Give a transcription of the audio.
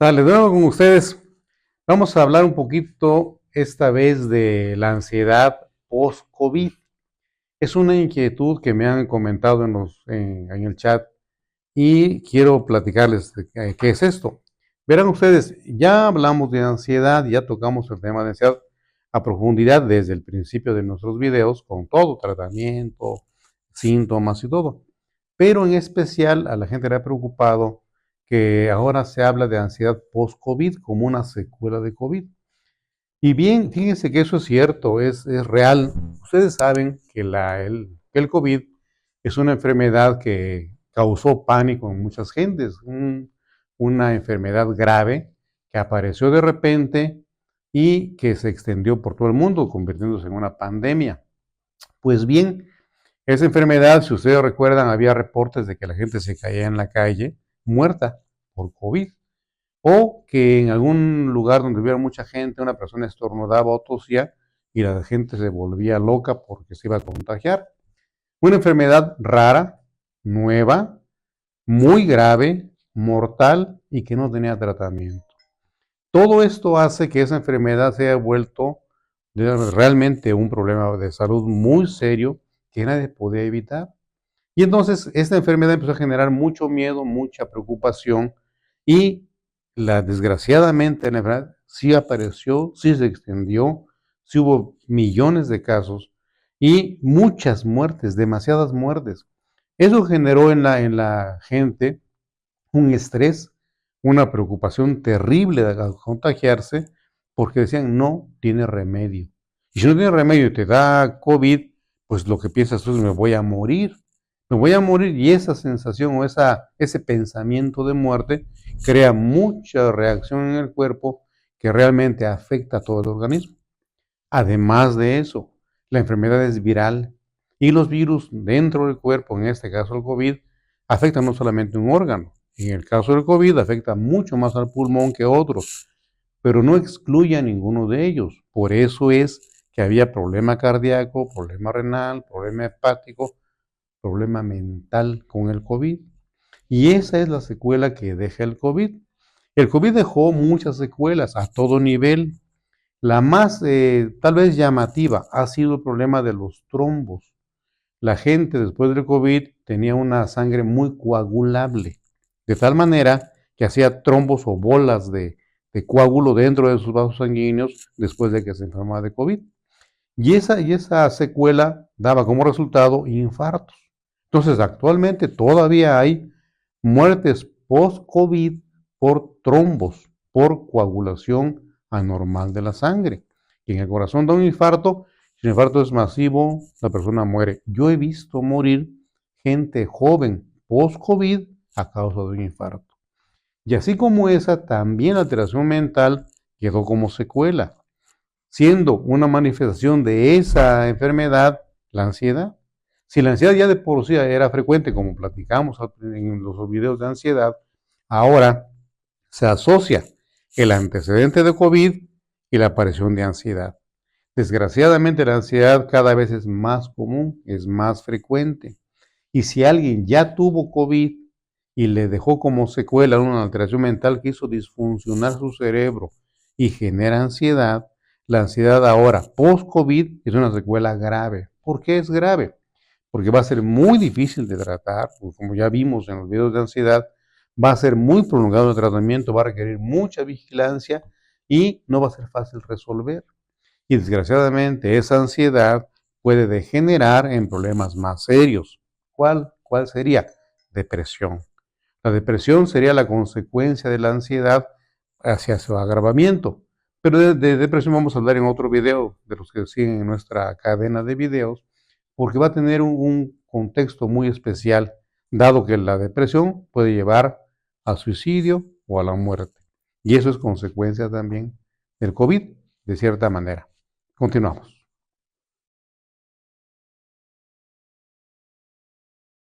Sale, de nuevo con ustedes. Vamos a hablar un poquito esta vez de la ansiedad post-COVID. Es una inquietud que me han comentado en el chat y quiero platicarles de qué es esto. Verán ustedes, ya hablamos de ansiedad, ya tocamos el tema de ansiedad a profundidad desde el principio de nuestros videos, con todo, tratamiento, síntomas y todo. Pero en especial a la gente le ha preocupado que ahora se habla de ansiedad post-COVID como una secuela de COVID. Y bien, fíjense que eso es cierto, es real. Ustedes saben que el COVID es una enfermedad que causó pánico en muchas gentes, una enfermedad grave que apareció de repente y que se extendió por todo el mundo, convirtiéndose en una pandemia. Pues bien, esa enfermedad, si ustedes recuerdan, había reportes de que la gente se caía en la calle muerta por COVID. O que en algún lugar donde hubiera mucha gente, una persona estornudaba o tosía y la gente se volvía loca porque se iba a contagiar. Una enfermedad rara, nueva, muy grave, mortal y que no tenía tratamiento. Todo esto hace que esa enfermedad se haya vuelto realmente un problema de salud muy serio que nadie podía evitar. Y entonces esta enfermedad empezó a generar mucho miedo, mucha preocupación y desgraciadamente la enfermedad sí apareció, sí se extendió, sí hubo millones de casos y muchas muertes, demasiadas muertes. Eso generó en la gente un estrés, una preocupación terrible al contagiarse porque decían no tiene remedio. Y si no tiene remedio y te da COVID, pues lo que piensas tú es me voy a morir. Me voy a morir y esa sensación o ese pensamiento de muerte crea mucha reacción en el cuerpo que realmente afecta a todo el organismo. Además de eso, la enfermedad es viral y los virus dentro del cuerpo, en este caso el COVID, afectan no solamente un órgano. En el caso del COVID afecta mucho más al pulmón que otros, pero no excluye a ninguno de ellos. Por eso es que había problema cardíaco, problema renal, problema hepático, problema mental con el COVID. Y esa es la secuela que deja el COVID. El COVID dejó muchas secuelas a todo nivel. La más tal vez llamativa ha sido el problema de los trombos. La gente después del COVID tenía una sangre muy coagulable, de tal manera que hacía trombos o bolas de coágulo dentro de sus vasos sanguíneos después de que se enfermaba de COVID. Y esa secuela daba como resultado infartos. Entonces, actualmente todavía hay muertes post-COVID por trombos, por coagulación anormal de la sangre. Y en el corazón da un infarto, si el infarto es masivo, la persona muere. Yo he visto morir gente joven post-COVID a causa de un infarto. Y así como esa, también la alteración mental quedó como secuela, siendo una manifestación de esa enfermedad la ansiedad. Si la ansiedad ya de por sí era frecuente, como platicamos en los videos de ansiedad, ahora se asocia el antecedente de COVID y la aparición de ansiedad. Desgraciadamente la ansiedad cada vez es más común, es más frecuente. Y si alguien ya tuvo COVID y le dejó como secuela una alteración mental que hizo disfuncionar su cerebro y genera ansiedad, la ansiedad ahora post-COVID es una secuela grave. ¿Por qué es grave? Porque va a ser muy difícil de tratar, pues como ya vimos en los videos de ansiedad, va a ser muy prolongado el tratamiento, va a requerir mucha vigilancia y no va a ser fácil resolver. Y desgraciadamente esa ansiedad puede degenerar en problemas más serios. ¿Cuál sería? Depresión. La depresión sería la consecuencia de la ansiedad hacia su agravamiento. Pero de depresión vamos a hablar en otro video, de los que siguen en nuestra cadena de videos, porque va a tener un contexto muy especial, dado que la depresión puede llevar al suicidio o a la muerte. Y eso es consecuencia también del COVID, de cierta manera. Continuamos.